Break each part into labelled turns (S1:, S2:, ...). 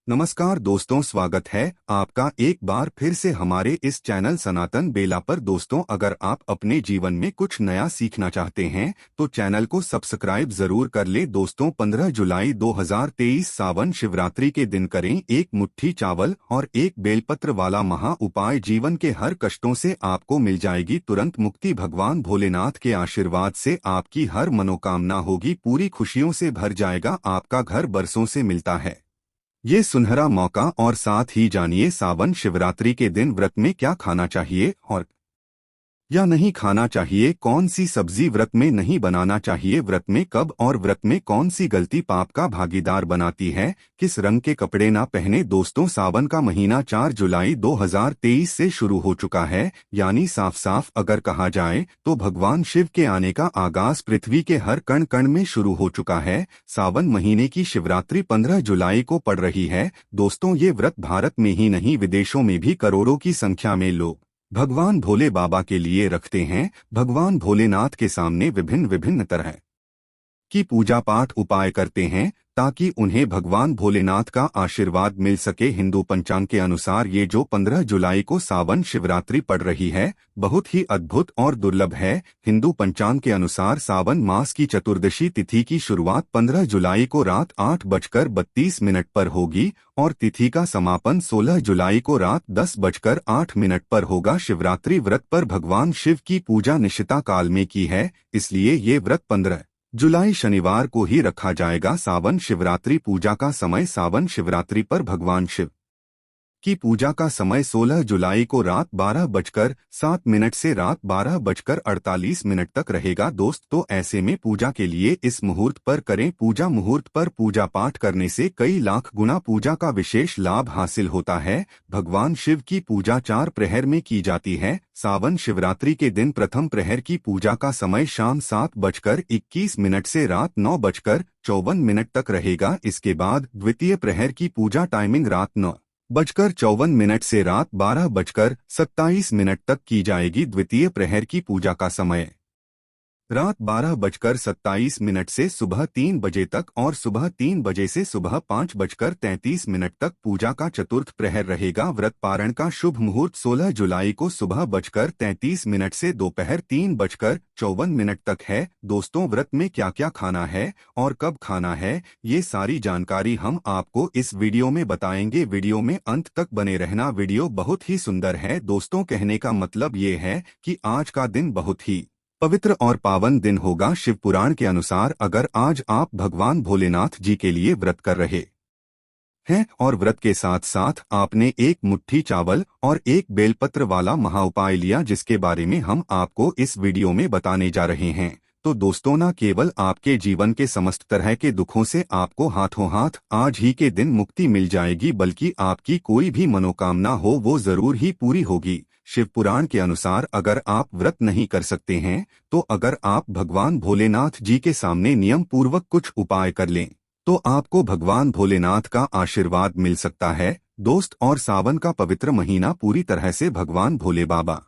S1: नमस्कार दोस्तों, स्वागत है आपका एक बार फिर से हमारे इस चैनल सनातन बेला पर। दोस्तों, अगर आप अपने जीवन में कुछ नया सीखना चाहते हैं तो चैनल को सब्सक्राइब जरूर कर ले। दोस्तों, 15 जुलाई 2023 सावन शिवरात्रि के दिन करें एक मुट्ठी चावल और एक बेलपत्र वाला महा उपाय। जीवन के हर कष्टों से आपको मिल जाएगी तुरंत मुक्ति। भगवान भोलेनाथ के आशीर्वाद से आपकी हर मनोकामना होगी पूरी, खुशियों से भर जाएगा आपका घर। बरसों से मिलता है ये सुनहरा मौका, और साथ ही जानिए सावन शिवरात्रि के दिन व्रत में क्या खाना चाहिए और या नहीं खाना चाहिए, कौन सी सब्जी व्रत में नहीं बनाना चाहिए, व्रत में कब और व्रत में कौन सी गलती पाप का भागीदार बनाती है, किस रंग के कपड़े ना पहने। दोस्तों, सावन का महीना 4 जुलाई 2023 से शुरू हो चुका है, यानी साफ साफ अगर कहा जाए तो भगवान शिव के आने का आगाज पृथ्वी के हर कण कण में शुरू हो चुका है। सावन महीने की शिवरात्रि 15 जुलाई को पड़ रही है। दोस्तों, ये व्रत भारत में ही नहीं विदेशों में भी करोड़ों की संख्या में लोग भगवान भोले बाबा के लिए रखते हैं। भगवान भोलेनाथ के सामने विभिन्न विभिन्न तरह की पूजा पाठ उपाय करते हैं ताकि उन्हें भगवान भोलेनाथ का आशीर्वाद मिल सके। हिंदू पंचांग के अनुसार ये जो 15 जुलाई को सावन शिवरात्रि पड़ रही है बहुत ही अद्भुत और दुर्लभ है। हिंदू पंचांग के अनुसार सावन मास की चतुर्दशी तिथि की शुरुआत 15 जुलाई को रात 8:32 पर होगी और तिथि का समापन 16 जुलाई को रात 10:08 पर होगा। शिवरात्रि व्रत पर भगवान शिव की पूजा निशिता काल में की है, इसलिए ये व्रत 15 जुलाई शनिवार को ही रखा जाएगा। सावन शिवरात्रि पूजा का समय सावन शिवरात्रि पर भगवान शिव की पूजा का समय 16 जुलाई को रात 12:07 से रात 12:48 तक रहेगा। दोस्त, तो ऐसे में पूजा के लिए इस मुहूर्त पर करें। पूजा मुहूर्त पर पूजा पाठ करने से कई लाख गुना पूजा का विशेष लाभ हासिल होता है। भगवान शिव की पूजा 4 प्रहर में की जाती है। सावन शिवरात्रि के दिन प्रथम प्रहर की पूजा का समय शाम 7:21 से रात 9:54 तक रहेगा। इसके बाद द्वितीय प्रहर की पूजा टाइमिंग रात 9:54 से रात 12:27 तक की जाएगी। द्वितीय प्रहर की पूजा का समय रात 12:27 से सुबह 3 बजे तक और सुबह 3 बजे से सुबह 5:33 तक पूजा का चतुर्थ प्रहर रहेगा। व्रत पारण का शुभ मुहूर्त 16 जुलाई को सुबह 33 से दोपहर 3:54 तक है। दोस्तों, व्रत में क्या क्या खाना है और कब खाना है, ये सारी जानकारी हम आपको इस वीडियो में बताएंगे। वीडियो में अंत तक बने रहना, वीडियो बहुत ही सुंदर है। दोस्तों, कहने का मतलब ये है कि आज का दिन बहुत ही पवित्र और पावन दिन होगा। शिव पुराण के अनुसार अगर आज आप भगवान भोलेनाथ जी के लिए व्रत कर रहे हैं और व्रत के साथ साथ आपने एक मुट्ठी चावल और एक बेलपत्र वाला महाउपाय लिया जिसके बारे में हम आपको इस वीडियो में बताने जा रहे हैं, तो दोस्तों, न केवल आपके जीवन के समस्त तरह के दुखों से आपको हाथों हाथ आज ही के दिन मुक्ति मिल जाएगी, बल्कि आपकी कोई भी मनोकामना हो वो जरूर ही पूरी होगी। शिव पुराण के अनुसार अगर आप व्रत नहीं कर सकते हैं तो अगर आप भगवान भोलेनाथ जी के सामने नियम पूर्वक कुछ उपाय कर लें तो आपको भगवान भोलेनाथ का आशीर्वाद मिल सकता है। दोस्त, और सावन का पवित्र महीना पूरी तरह से भगवान भोले बाबा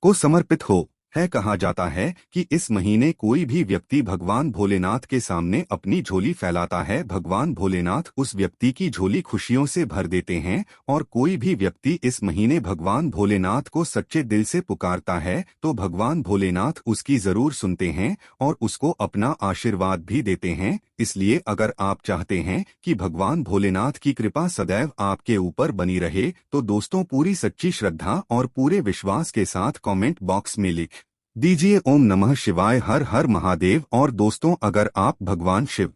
S1: को समर्पित हो है। कहा जाता है कि इस महीने कोई भी व्यक्ति भगवान भोलेनाथ के सामने अपनी झोली फैलाता है, भगवान भोलेनाथ उस व्यक्ति की झोली खुशियों से भर देते हैं। और कोई भी व्यक्ति इस महीने भगवान भोलेनाथ को सच्चे दिल से पुकारता है तो भगवान भोलेनाथ उसकी जरूर सुनते हैं और उसको अपना आशीर्वाद भी देते हैं। इसलिए अगर आप चाहते हैं कि भगवान भोलेनाथ की कृपा सदैव आपके ऊपर बनी रहे तो दोस्तों, पूरी सच्ची श्रद्धा और पूरे विश्वास के साथ कमेंट बॉक्स में लिख दीजिए ओम नमः शिवाय, हर हर महादेव। और दोस्तों, अगर आप भगवान शिव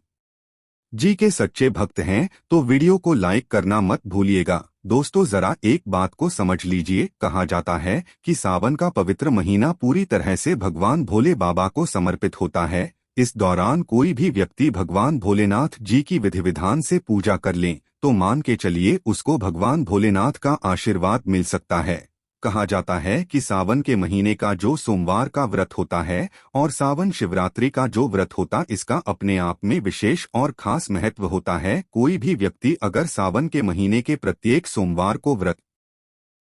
S1: जी के सच्चे भक्त हैं तो वीडियो को लाइक करना मत भूलिएगा। दोस्तों, जरा एक बात को समझ लीजिए, कहा जाता है कि सावन का पवित्र महीना पूरी तरह से भगवान भोले बाबा को समर्पित होता है। इस दौरान कोई भी व्यक्ति भगवान भोलेनाथ जी की विधि विधान से पूजा कर ले तो मान के चलिए उसको भगवान भोलेनाथ का आशीर्वाद मिल सकता है। कहा जाता है कि सावन के महीने का जो सोमवार का व्रत होता है और सावन शिवरात्रि का जो व्रत होता, इसका अपने आप में विशेष और खास महत्व होता है। कोई भी व्यक्ति अगर सावन के महीने के प्रत्येक सोमवार को व्रत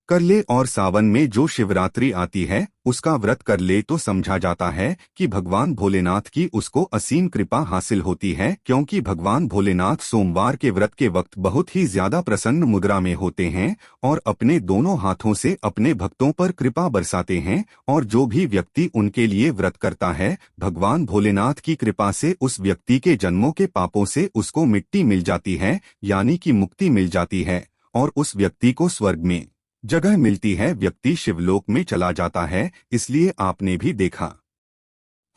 S1: कर ले। और सावन में जो शिवरात्रि आती है उसका व्रत कर ले तो समझा जाता है कि भगवान भोलेनाथ की उसको असीम कृपा हासिल होती है, क्योंकि भगवान भोलेनाथ सोमवार के व्रत के वक्त बहुत ही ज्यादा प्रसन्न मुद्रा में होते हैं और अपने दोनों हाथों से अपने भक्तों पर कृपा बरसाते हैं। और जो भी व्यक्ति उनके लिए व्रत करता है, भगवान भोलेनाथ की कृपा से उस व्यक्ति के जन्मों के पापों से उसको मिट्टी मिल जाती है, यानी कि मुक्ति मिल जाती है और उस व्यक्ति को स्वर्ग में जगह मिलती है, व्यक्ति शिवलोक में चला जाता है। इसलिए आपने भी देखा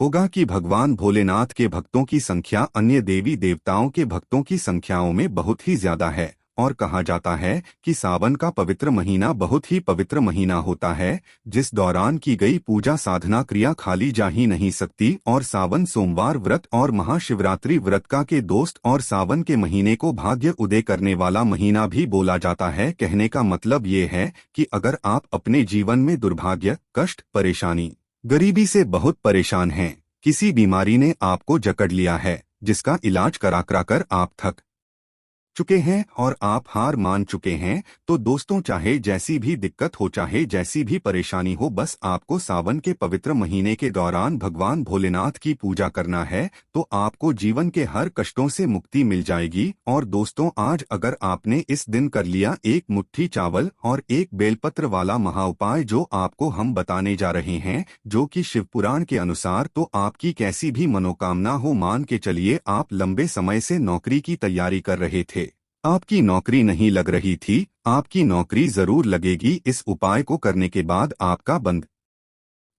S1: होगा कि भगवान भोलेनाथ के भक्तों की संख्या अन्य देवी देवताओं के भक्तों की संख्याओं में बहुत ही ज्यादा है। और कहा जाता है कि सावन का पवित्र महीना बहुत ही पवित्र महीना होता है, जिस दौरान की गई पूजा साधना क्रिया खाली जा ही नहीं सकती। और सावन सोमवार व्रत और महाशिवरात्रि व्रत का के दोस्त और सावन के महीने को भाग्य उदय करने वाला महीना भी बोला जाता है। कहने का मतलब ये है कि अगर आप अपने जीवन में दुर्भाग्य, कष्ट, परेशानी, गरीबी से बहुत परेशान हैं, किसी बीमारी ने आपको जकड़ लिया है जिसका इलाज करा कर आप थक चुके हैं और आप हार मान चुके हैं, तो दोस्तों चाहे जैसी भी दिक्कत हो, चाहे जैसी भी परेशानी हो, बस आपको सावन के पवित्र महीने के दौरान भगवान भोलेनाथ की पूजा करना है तो आपको जीवन के हर कष्टों से मुक्ति मिल जाएगी। और दोस्तों आज अगर आपने इस दिन कर लिया एक मुट्ठी चावल और एक बेलपत्र वाला महा उपाय जो आपको हम बताने जा रहे हैं, जो कि शिव पुराण के अनुसार, तो आपकी कैसी भी मनोकामना हो, मान के चलिए आप लंबे समय से नौकरी की तैयारी कर रहे थे, आपकी नौकरी नहीं लग रही थी, आपकी नौकरी जरूर लगेगी। इस उपाय को करने के बाद आपका बंद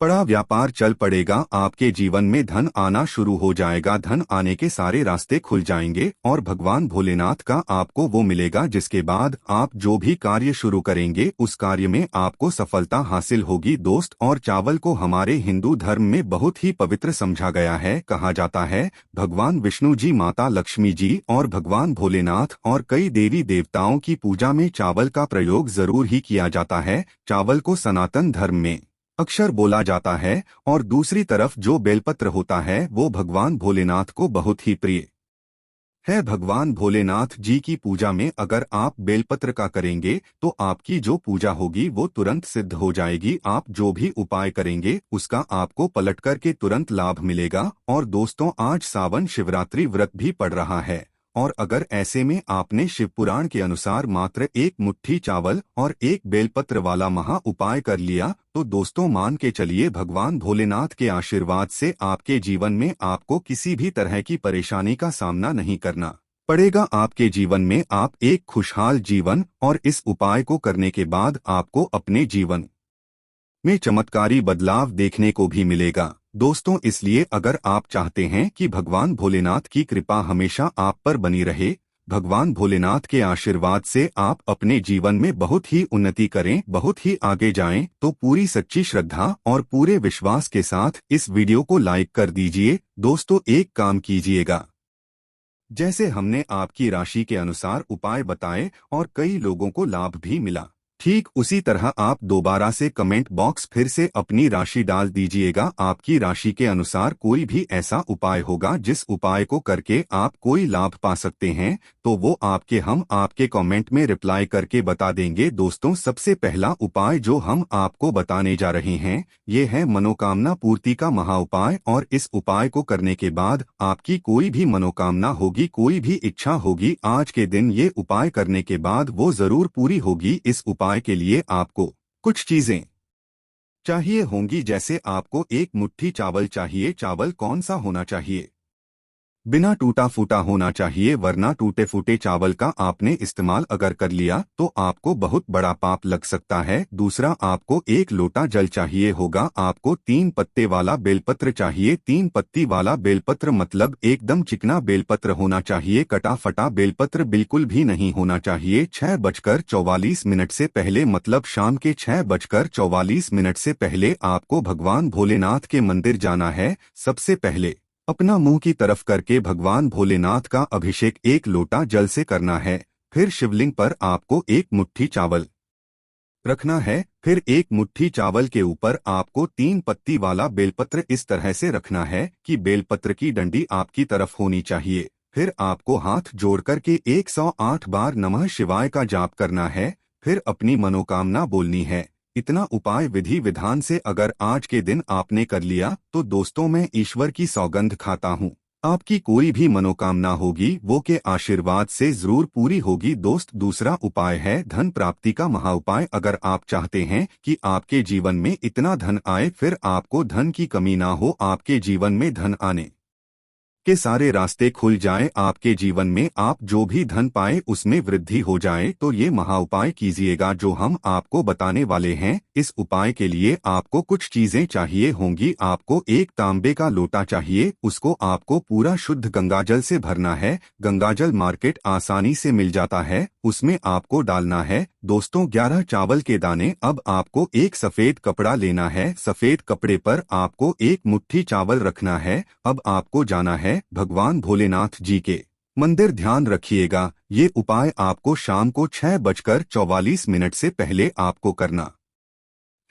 S1: पड़ा व्यापार चल पड़ेगा, आपके जीवन में धन आना शुरू हो जाएगा, धन आने के सारे रास्ते खुल जाएंगे और भगवान भोलेनाथ का आपको वो मिलेगा जिसके बाद आप जो भी कार्य शुरू करेंगे उस कार्य में आपको सफलता हासिल होगी। दोस्त और चावल को हमारे हिंदू धर्म में बहुत ही पवित्र समझा गया है। कहा जाता है भगवान विष्णु जी, माता लक्ष्मी जी और भगवान भोलेनाथ और कई देवी देवताओं की पूजा में चावल का प्रयोग जरूर ही किया जाता है। चावल को सनातन धर्म में अक्षर बोला जाता है और दूसरी तरफ जो बेलपत्र होता है वो भगवान भोलेनाथ को बहुत ही प्रिय है। भगवान भोलेनाथ जी की पूजा में अगर आप बेलपत्र का करेंगे तो आपकी जो पूजा होगी वो तुरंत सिद्ध हो जाएगी। आप जो भी उपाय करेंगे उसका आपको पलट कर के तुरंत लाभ मिलेगा। और दोस्तों आज सावन शिवरात्रि व्रत भी पड़ रहा है और अगर ऐसे में आपने शिव पुराण के अनुसार मात्र एक मुट्ठी चावल और एक बेलपत्र वाला महा उपाय कर लिया तो दोस्तों मान के चलिए भगवान भोलेनाथ के आशीर्वाद से आपके जीवन में आपको किसी भी तरह की परेशानी का सामना नहीं करना पड़ेगा। आपके जीवन में आप एक खुशहाल जीवन और इस उपाय को करने के बाद आपको अपने जीवन में चमत्कारी बदलाव देखने को भी मिलेगा। दोस्तों इसलिए अगर आप चाहते हैं कि भगवान भोलेनाथ की कृपा हमेशा आप पर बनी रहे, भगवान भोलेनाथ के आशीर्वाद से आप अपने जीवन में बहुत ही उन्नति करें, बहुत ही आगे जाएं, तो पूरी सच्ची श्रद्धा और पूरे विश्वास के साथ इस वीडियो को लाइक कर दीजिए। दोस्तों एक काम कीजिएगा, जैसे हमने आपकी राशि के अनुसार उपाय बताए और कई लोगों को लाभ भी मिला, ठीक उसी तरह आप दोबारा से कमेंट बॉक्स फिर से अपनी राशि डाल दीजिएगा। आपकी राशि के अनुसार कोई भी ऐसा उपाय होगा जिस उपाय को करके आप कोई लाभ पा सकते हैं, तो वो हम आपके कमेंट में रिप्लाई करके बता देंगे। दोस्तों सबसे पहला उपाय जो हम आपको बताने जा रहे हैं ये है मनोकामना पूर्ति का महा उपाय। और इस उपाय को करने के बाद आपकी कोई भी मनोकामना होगी, कोई भी इच्छा होगी, आज के दिन ये उपाय करने के बाद वो जरूर पूरी होगी। इस उपाय के लिए आपको कुछ चीजें चाहिए होंगी, जैसे आपको एक मुट्ठी चावल चाहिए। चावल कौन सा होना चाहिए? बिना टूटा फूटा होना चाहिए, वरना टूटे फूटे चावल का आपने इस्तेमाल अगर कर लिया तो आपको बहुत बड़ा पाप लग सकता है। दूसरा आपको एक लोटा जल चाहिए होगा। आपको 3 पत्ते वाला बेलपत्र चाहिए। 3 पत्ती वाला बेलपत्र मतलब एकदम चिकना बेलपत्र होना चाहिए, कटा फटा बेलपत्र बिल्कुल भी नहीं होना चाहिए। 6:44 से पहले मतलब शाम के 6:44 से पहले आपको भगवान भोलेनाथ के मंदिर जाना है। सबसे पहले अपना मुंह की तरफ करके भगवान भोलेनाथ का अभिषेक एक लोटा जल से करना है। फिर शिवलिंग पर आपको एक मुट्ठी चावल रखना है। फिर एक मुट्ठी चावल के ऊपर आपको 3 पत्ती वाला बेलपत्र इस तरह से रखना है कि बेलपत्र की डंडी आपकी तरफ होनी चाहिए। फिर आपको हाथ जोड़ करके 108 बार नमः शिवाय का जाप करना है। फिर अपनी मनोकामना बोलनी है। इतना उपाय विधि विधान से अगर आज के दिन आपने कर लिया तो दोस्तों मैं ईश्वर की सौगंध खाता हूँ, आपकी कोई भी मनोकामना होगी वो के आशीर्वाद से जरूर पूरी होगी दोस्त। दूसरा उपाय है धन प्राप्ति का महाउपाय। अगर आप चाहते हैं कि आपके जीवन में इतना धन आए, फिर आपको धन की कमी ना हो, आपके जीवन में धन आने के सारे रास्ते खुल जाएं, आपके जीवन में आप जो भी धन पाए उसमें वृद्धि हो जाए, तो ये महाउपाय कीजिएगा जो हम आपको बताने वाले हैं। इस उपाय के लिए आपको कुछ चीजें चाहिए होंगी। आपको एक तांबे का लोटा चाहिए, उसको आपको पूरा शुद्ध गंगाजल से भरना है। गंगाजल मार्केट आसानी से मिल जाता है, उसमें आपको डालना है दोस्तों 11 चावल के दाने। अब आपको एक सफेद कपड़ा लेना है, सफेद कपड़े पर आपको एक मुट्ठी चावल रखना है। अब आपको जाना है भगवान भोलेनाथ जी के मंदिर। ध्यान रखिएगा ये उपाय आपको शाम को 6:44 से पहले आपको करना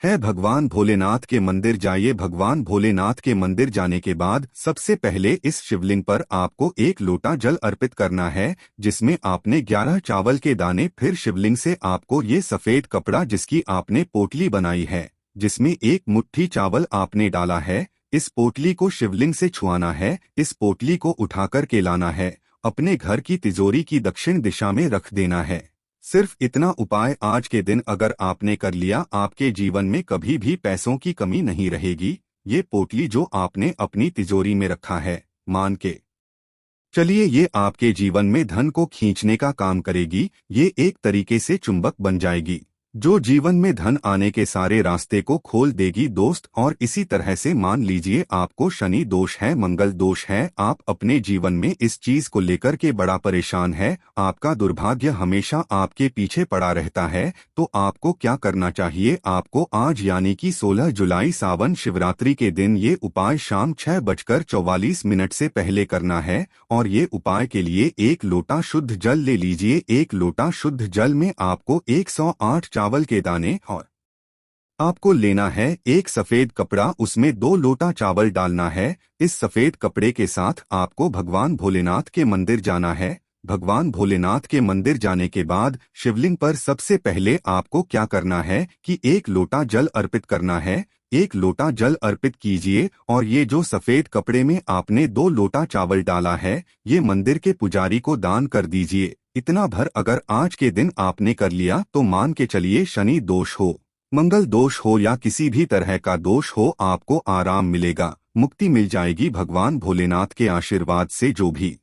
S1: है। भगवान भोलेनाथ के मंदिर जाइए। भगवान भोलेनाथ के मंदिर जाने के बाद सबसे पहले इस शिवलिंग पर आपको एक लोटा जल अर्पित करना है, जिसमें आपने 11 चावल के दाने। फिर शिवलिंग से आपको ये सफेद कपड़ा जिसकी आपने पोटली बनाई है, जिसमें एक मुट्ठी चावल आपने डाला है, इस पोटली को शिवलिंग से छुआना है। इस पोटली को उठाकर के लाना है, अपने घर की तिजोरी की दक्षिण दिशा में रख देना है। सिर्फ इतना उपाय आज के दिन अगर आपने कर लिया, आपके जीवन में कभी भी पैसों की कमी नहीं रहेगी। ये पोटली जो आपने अपनी तिजोरी में रखा है, मान के चलिए ये आपके जीवन में धन को खींचने का काम करेगी। ये एक तरीके से चुंबक बन जाएगी जो जीवन में धन आने के सारे रास्ते को खोल देगी दोस्त। और इसी तरह से मान लीजिए आपको शनि दोष है, मंगल दोष है, आप अपने जीवन में इस चीज को लेकर के बड़ा परेशान है, आपका दुर्भाग्य हमेशा आपके पीछे पड़ा रहता है, तो आपको क्या करना चाहिए? आपको आज यानी कि 16 जुलाई सावन शिवरात्रि के दिन ये उपाय शाम 6:44 से पहले करना है। और ये उपाय के लिए एक लोटा शुद्ध जल ले लीजिए। एक लोटा शुद्ध जल में आपको 108 चावल के दाने और आपको लेना है एक सफेद कपड़ा, उसमें 2 लोटा चावल डालना है। इस सफेद कपड़े के साथ आपको भगवान भोलेनाथ के मंदिर जाना है। भगवान भोलेनाथ के मंदिर जाने के बाद शिवलिंग पर सबसे पहले आपको क्या करना है कि एक लोटा जल अर्पित करना है। एक लोटा जल अर्पित कीजिए और ये जो सफेद कपड़े में आपने 2 लोटा चावल डाला है, ये मंदिर के पुजारी को दान कर दीजिए। इतना भर अगर आज के दिन आपने कर लिया तो मान के चलिए शनि दोष हो, मंगल दोष हो या किसी भी तरह का दोष हो, आपको आराम मिलेगा, मुक्ति मिल जाएगी भगवान भोलेनाथ के आशीर्वाद से। जो भी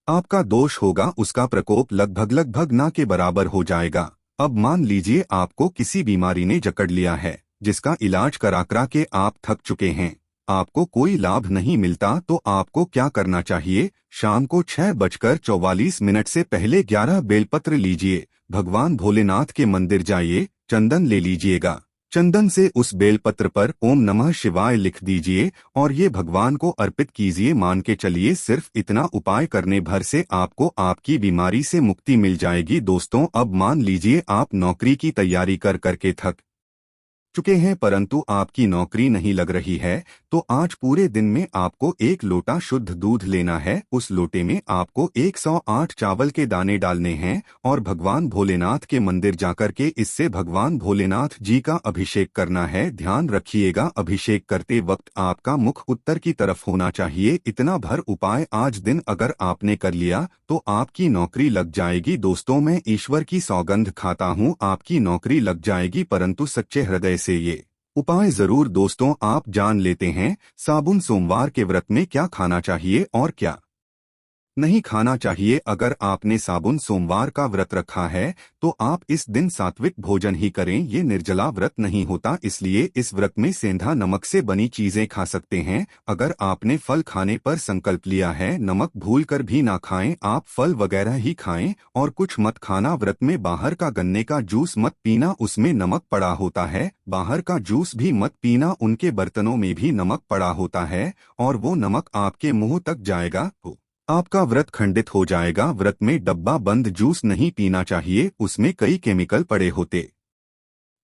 S1: आपका दोष होगा उसका प्रकोप लगभग ना के बराबर हो जाएगा। अब मान लीजिए आपको किसी बीमारी ने जकड़ लिया है, जिसका इलाज करा के आप थक चुके हैं, आपको कोई लाभ नहीं मिलता, तो आपको क्या करना चाहिए? शाम को 6:44 से पहले 11 बेलपत्र लीजिए, भगवान भोलेनाथ के मंदिर जाइए, चंदन ले लीजिएगा, चंदन से उस बेलपत्र पर ओम नमः शिवाय लिख दीजिए और ये भगवान को अर्पित कीजिए। मान के चलिए सिर्फ इतना उपाय करने भर से आपको आपकी बीमारी से मुक्ति मिल जाएगी दोस्तों। अब मान लीजिए आप नौकरी की तैयारी कर करके थक चुके हैं, परंतु आपकी नौकरी नहीं लग रही है, तो आज पूरे दिन में आपको एक लोटा शुद्ध दूध लेना है। उस लोटे में आपको 108 चावल के दाने डालने हैं और भगवान भोलेनाथ के मंदिर जाकर के इससे भगवान भोलेनाथ जी का अभिषेक करना है। ध्यान रखिएगा अभिषेक करते वक्त आपका मुख उत्तर की तरफ होना चाहिए। इतना भर उपाय आज दिन अगर आपने कर लिया तो आपकी नौकरी लग जाएगी दोस्तों। मैं ईश्वर की सौगंध खाता हूँ, आपकी नौकरी लग जाएगी, परंतु सच्चे हृदय से ये उपाय जरूर दोस्तों आप जान लेते हैं। साबुन सोमवार के व्रत में क्या खाना चाहिए और क्या नहीं खाना चाहिए? अगर आपने साबुन सोमवार का व्रत रखा है तो आप इस दिन सात्विक भोजन ही करें। ये निर्जला व्रत नहीं होता, इसलिए इस व्रत में सेंधा नमक से बनी चीजें खा सकते हैं। अगर आपने फल खाने पर संकल्प लिया है, नमक भूलकर भी ना खाएं, आप फल वगैरह ही खाएं और कुछ मत खाना। व्रत में बाहर का गन्ने का जूस मत पीना, उसमें नमक पड़ा होता है। बाहर का जूस भी मत पीना, उनके बर्तनों में भी नमक पड़ा होता है और वो नमक आपके मुंह तक जाएगा तो आपका व्रत खंडित हो जाएगा। व्रत में डब्बा बंद जूस नहीं पीना चाहिए, उसमें कई केमिकल पड़े होते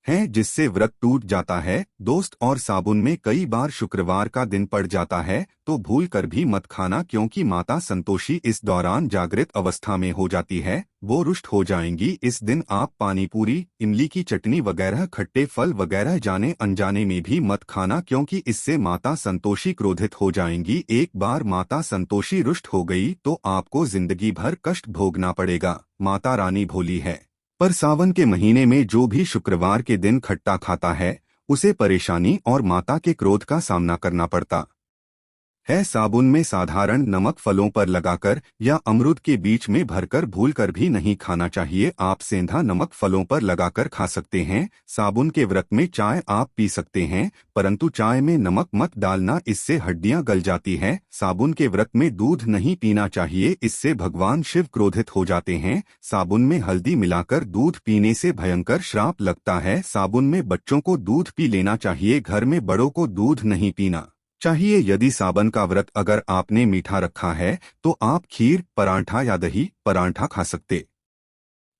S1: हैं जिससे व्रत टूट जाता है दोस्त। और साबुन में कई बार शुक्रवार का दिन पड़ जाता है तो भूल कर भी मत खाना, क्योंकि माता संतोषी इस दौरान जागृत अवस्था में हो जाती है, वो रुष्ट हो जाएंगी। इस दिन आप पानी पूरी, इमली की चटनी वगैरह खट्टे फल वगैरह जाने अनजाने में भी मत खाना, क्योंकि इससे माता संतोषी क्रोधित हो जाएंगी। एक बार माता संतोषी रुष्ट हो गई तो आपको जिंदगी भर कष्ट भोगना पड़ेगा। माता रानी भोली है, पर सावन के महीने में जो भी शुक्रवार के दिन खट्टा खाता है उसे परेशानी और माता के क्रोध का सामना करना पड़ता है। साबुन में साधारण नमक फलों पर लगाकर या अमरूद के बीच में भरकर भूलकर भी नहीं खाना चाहिए। आप सेंधा नमक फलों पर लगाकर खा सकते हैं। साबुन के व्रत में चाय आप पी सकते हैं, परंतु चाय में नमक मत डालना, इससे हड्डियां गल जाती है। साबुन के व्रत में दूध नहीं पीना चाहिए, इससे भगवान शिव क्रोधित हो जाते हैं। साबुन में हल्दी मिलाकर दूध पीने से भयंकर श्राप लगता है। साबुन में बच्चों को दूध पी लेना चाहिए, घर में बड़ों को दूध नहीं पीना चाहिए। यदि सावन का व्रत अगर आपने मीठा रखा है तो आप खीर, परांठा या दही परांठा खा सकते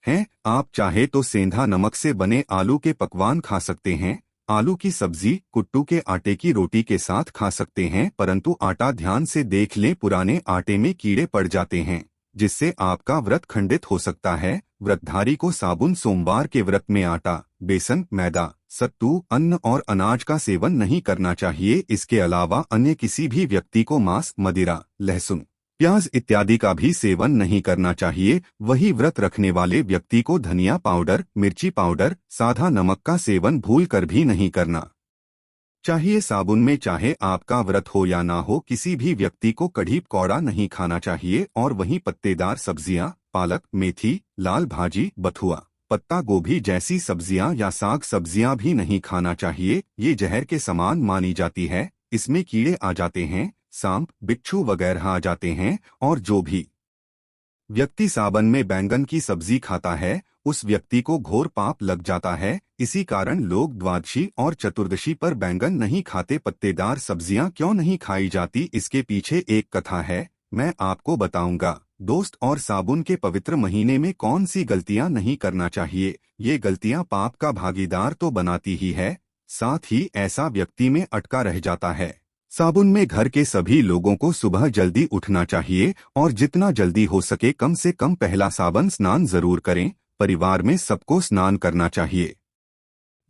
S1: हैं। आप चाहे तो सेंधा नमक से बने आलू के पकवान खा सकते हैं। आलू की सब्जी कुट्टू के आटे की रोटी के साथ खा सकते हैं, परंतु आटा ध्यान से देख लें, पुराने आटे में कीड़े पड़ जाते हैं जिससे आपका व्रत खंडित हो सकता है। व्रतधारी को साबुन सोमवार के व्रत में आटा, बेसन, मैदा, सत्तू, अन्न और अनाज का सेवन नहीं करना चाहिए। इसके अलावा अन्य किसी भी व्यक्ति को मांस, मदिरा, लहसुन, प्याज इत्यादि का भी सेवन नहीं करना चाहिए। वही व्रत रखने वाले व्यक्ति को धनिया पाउडर, मिर्ची पाउडर, साधा नमक का सेवन भूल कर भी नहीं करना चाहिए। साबुन में चाहे आपका व्रत हो या ना हो, किसी भी व्यक्ति को कढ़ी पकौड़ा नहीं खाना चाहिए। और वहीं पत्तेदार सब्जियां, पालक, मेथी, लाल भाजी, बथुआ, पत्ता गोभी जैसी सब्जियां या साग सब्जियां भी नहीं खाना चाहिए। ये जहर के समान मानी जाती है, इसमें कीड़े आ जाते हैं, सांप, बिच्छू वगैरह आ जाते हैं। और जो भी व्यक्ति सावन में बैंगन की सब्जी खाता है उस व्यक्ति को घोर पाप लग जाता है। इसी कारण लोग द्वादशी और चतुर्दशी पर बैंगन नहीं खाते। पत्तेदार सब्जियां क्यों नहीं खाई जाती, इसके पीछे एक कथा है, मैं आपको बताऊंगा दोस्त। और साबुन के पवित्र महीने में कौन सी गलतियां नहीं करना चाहिए। ये गलतियां पाप का भागीदार तो बनाती ही है, साथ ही ऐसा व्यक्ति में अटका रह जाता है। साबुन में घर के सभी लोगों को सुबह जल्दी उठना चाहिए और जितना जल्दी हो सके कम से कम पहला सावन स्नान जरूर करें। परिवार में सबको स्नान करना चाहिए।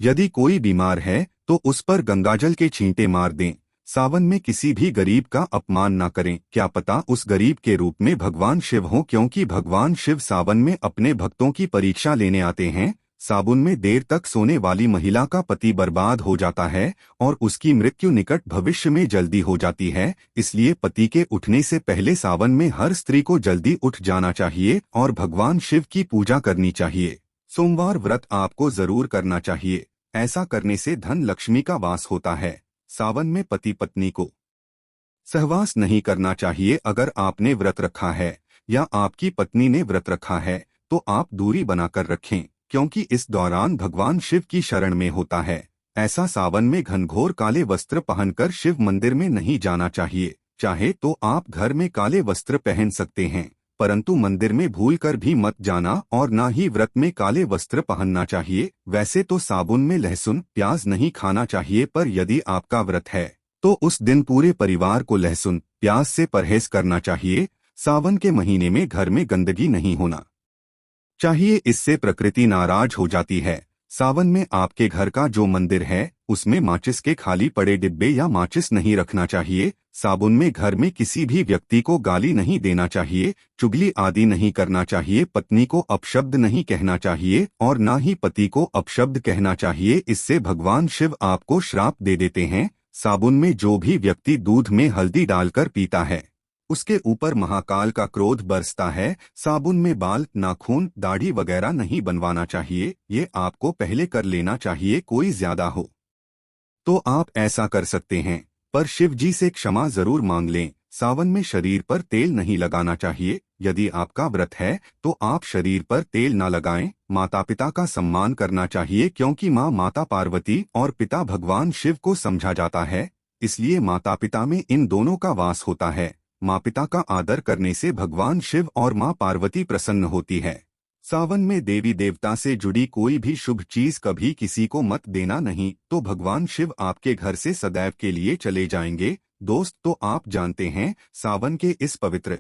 S1: यदि कोई बीमार है तो उस पर गंगाजल के छींटे मार दें। सावन में किसी भी गरीब का अपमान न करें, क्या पता उस गरीब के रूप में भगवान शिव हों, क्योंकि भगवान शिव सावन में अपने भक्तों की परीक्षा लेने आते हैं। साबुन में देर तक सोने वाली महिला का पति बर्बाद हो जाता है और उसकी मृत्यु निकट भविष्य में जल्दी हो जाती है। इसलिए पति के उठने से पहले सावन में हर स्त्री को जल्दी उठ जाना चाहिए और भगवान शिव की पूजा करनी चाहिए। सोमवार व्रत आपको जरूर करना चाहिए, ऐसा करने से धन लक्ष्मी का वास होता है। सावन में पति पत्नी को सहवास नहीं करना चाहिए। अगर आपने व्रत रखा है या आपकी पत्नी ने व्रत रखा है तो आप दूरी बनाकर रखें, क्योंकि इस दौरान भगवान शिव की शरण में होता है। ऐसा सावन में घनघोर काले वस्त्र पहनकर शिव मंदिर में नहीं जाना चाहिए। चाहे तो आप घर में काले वस्त्र पहन सकते हैं, परंतु मंदिर में भूलकर भी मत जाना और ना ही व्रत में काले वस्त्र पहनना चाहिए। वैसे तो साबुन में लहसुन, प्याज नहीं खाना चाहिए, पर यदि आपका व्रत है तो उस दिन पूरे परिवार को लहसुन, प्याज से परहेज करना चाहिए। सावन के महीने में घर में गंदगी नहीं होना चाहिए, इससे प्रकृति नाराज हो जाती है। सावन में आपके घर का जो मंदिर है उसमें माचिस के खाली पड़े डिब्बे या माचिस नहीं रखना चाहिए। साबुन में घर में किसी भी व्यक्ति को गाली नहीं देना चाहिए, चुगली आदि नहीं करना चाहिए। पत्नी को अपशब्द नहीं कहना चाहिए और ना ही पति को अपशब्द कहना चाहिए, इससे भगवान शिव आपको श्राप दे देते हैं। साबुन में जो भी व्यक्ति दूध में हल्दी डालकर पीता है उसके ऊपर महाकाल का क्रोध बरसता है। साबुन में बाल, नाखून, दाढ़ी वगैरह नहीं बनवाना चाहिए, ये आपको पहले कर लेना चाहिए। कोई ज्यादा हो तो आप ऐसा कर सकते हैं, पर शिव जी से क्षमा जरूर मांग लें। सावन में शरीर पर तेल नहीं लगाना चाहिए। यदि आपका व्रत है तो आप शरीर पर तेल न लगाएं। माता पिता का सम्मान करना चाहिए, क्योंकि माँ माता पार्वती और पिता भगवान शिव को समझा जाता है, इसलिए माता पिता में इन दोनों का वास होता है। माँ पिता का आदर करने से भगवान शिव और माँ पार्वती प्रसन्न होती है। सावन में देवी देवता से जुड़ी कोई भी शुभ चीज कभी किसी को मत देना, नहीं तो भगवान शिव आपके घर से सदैव के लिए चले जाएंगे। दोस्त, तो आप जानते हैं सावन के इस पवित्र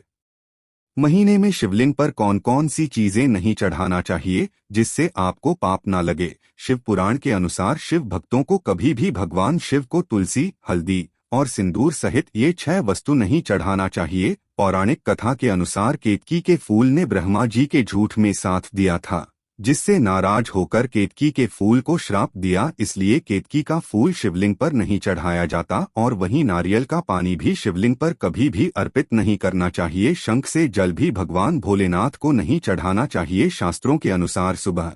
S1: महीने में शिवलिंग पर कौन कौन सी चीजें नहीं चढ़ाना चाहिए जिससे आपको पाप ना लगे। शिव पुराण के अनुसार शिव भक्तों को कभी भी भगवान शिव को तुलसी, हल्दी और सिंदूर सहित ये 6 वस्तु नहीं चढ़ाना चाहिए। पौराणिक कथा के अनुसार केतकी के फूल ने ब्रह्मा जी के झूठ में साथ दिया था, जिससे नाराज होकर केतकी के फूल को श्राप दिया। इसलिए केतकी का फूल शिवलिंग पर नहीं चढ़ाया जाता और वहीं नारियल का पानी भी शिवलिंग पर कभी भी अर्पित नहीं करना चाहिए। शंख से जल भी भगवान भोलेनाथ को नहीं चढ़ाना चाहिए। शास्त्रों के अनुसार सुबह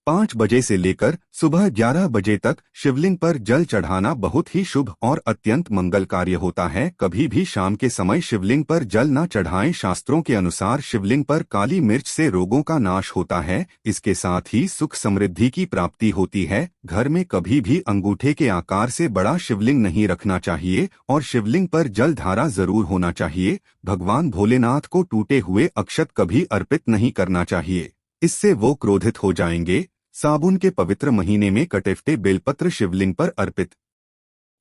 S1: 5 बजे से लेकर सुबह 11 बजे तक शिवलिंग पर जल चढ़ाना बहुत ही शुभ और अत्यंत मंगल कार्य होता है। कभी भी शाम के समय शिवलिंग पर जल न चढ़ाएं। शास्त्रों के अनुसार शिवलिंग पर काली मिर्च से रोगों का नाश होता है, इसके साथ ही सुख समृद्धि की प्राप्ति होती है। घर में कभी भी अंगूठे के आकार से बड़ा शिवलिंग नहीं रखना चाहिए और शिवलिंग पर जल धारा जरूर होना चाहिए। भगवान भोलेनाथ को टूटे हुए अक्षत कभी अर्पित नहीं करना चाहिए, इससे वो क्रोधित हो जाएंगे। साबुन के पवित्र महीने में कटेफटे बेलपत्र शिवलिंग पर अर्पित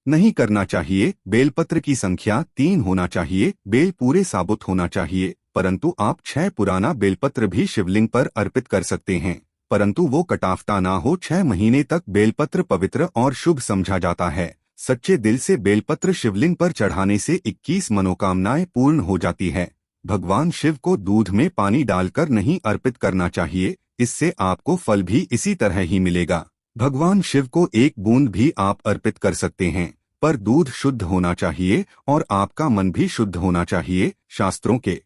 S1: नहीं करना चाहिए। बेलपत्र की संख्या 3 होना चाहिए। बेल पूरे साबुत होना चाहिए, परंतु आप 6 पुराना बेलपत्र भी शिवलिंग पर अर्पित कर सकते हैं, परंतु वो कटाफ्टा ना हो। 6 महीने तक बेलपत्र पवित्र और शुभ समझा जाता है। सच्चे दिल से बेलपत्र शिवलिंग पर चढ़ाने से 21 मनोकामनाएं पूर्ण हो जाती है। भगवान शिव को दूध में पानी डालकर नहीं अर्पित करना चाहिए, इससे आपको फल भी इसी तरह ही मिलेगा। भगवान शिव को 1 बूंद भी आप अर्पित कर सकते हैं, पर दूध शुद्ध होना चाहिए और आपका मन भी शुद्ध होना चाहिए। शास्त्रों के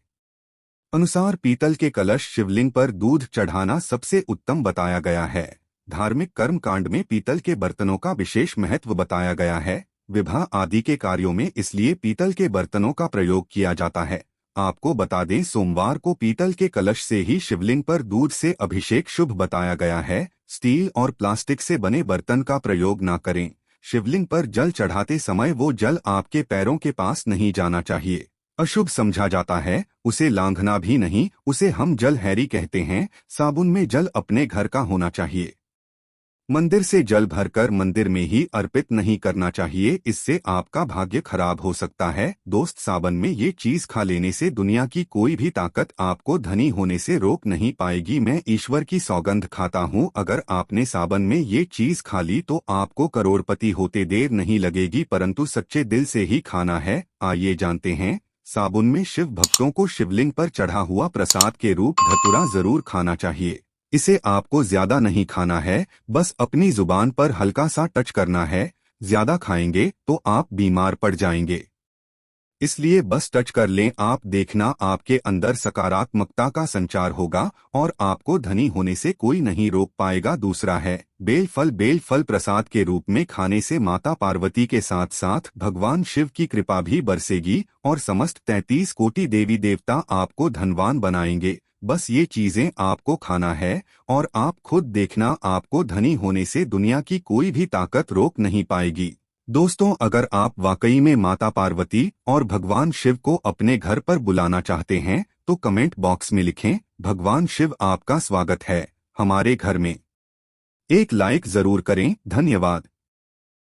S1: अनुसार पीतल के कलश शिवलिंग पर दूध चढ़ाना सबसे उत्तम बताया गया है। धार्मिक कर्म कांड में पीतल के बर्तनों का विशेष महत्व बताया गया है। विवाह आदि के कार्यों में इसलिए पीतल के बर्तनों का प्रयोग किया जाता है। आपको बता दें, सोमवार को पीतल के कलश से ही शिवलिंग पर दूध से अभिषेक शुभ बताया गया है। स्टील और प्लास्टिक से बने बर्तन का प्रयोग न करें। शिवलिंग पर जल चढ़ाते समय वो जल आपके पैरों के पास नहीं जाना चाहिए, अशुभ समझा जाता है। उसे लांघना भी नहीं, उसे हम जल हैरी कहते हैं। साबुन में जल अपने घर का होना चाहिए। मंदिर से जल भरकर मंदिर में ही अर्पित नहीं करना चाहिए, इससे आपका भाग्य खराब हो सकता है। दोस्त, सावन में ये चीज खा लेने से दुनिया की कोई भी ताकत आपको धनी होने से रोक नहीं पाएगी। मैं ईश्वर की सौगंध खाता हूँ, अगर आपने सावन में ये चीज खा ली तो आपको करोड़पति होते देर नहीं लगेगी, परंतु सच्चे दिल से ही खाना है। आइए जानते हैं, साबुन में शिव भक्तों को शिवलिंग पर चढ़ा हुआ प्रसाद के रूप धतूरा जरूर खाना चाहिए। इसे आपको ज्यादा नहीं खाना है, बस अपनी जुबान पर हल्का सा टच करना है। ज्यादा खाएंगे तो आप बीमार पड़ जाएंगे, इसलिए बस टच कर लें। आप देखना, आपके अंदर सकारात्मकता का संचार होगा और आपको धनी होने से कोई नहीं रोक पाएगा। दूसरा है बेलफल। बेलफल प्रसाद के रूप में खाने से माता पार्वती के साथ साथ भगवान शिव की कृपा भी बरसेगी और समस्त 33 कोटि देवी देवता आपको धनवान बनाएंगे। बस ये चीजें आपको खाना है और आप खुद देखना, आपको धनी होने से दुनिया की कोई भी ताकत रोक नहीं पाएगी। दोस्तों, अगर आप वाकई में माता पार्वती और भगवान शिव को अपने घर पर बुलाना चाहते हैं तो कमेंट बॉक्स में लिखें, भगवान शिव आपका स्वागत है हमारे घर में। एक लाइक जरूर करें। धन्यवाद।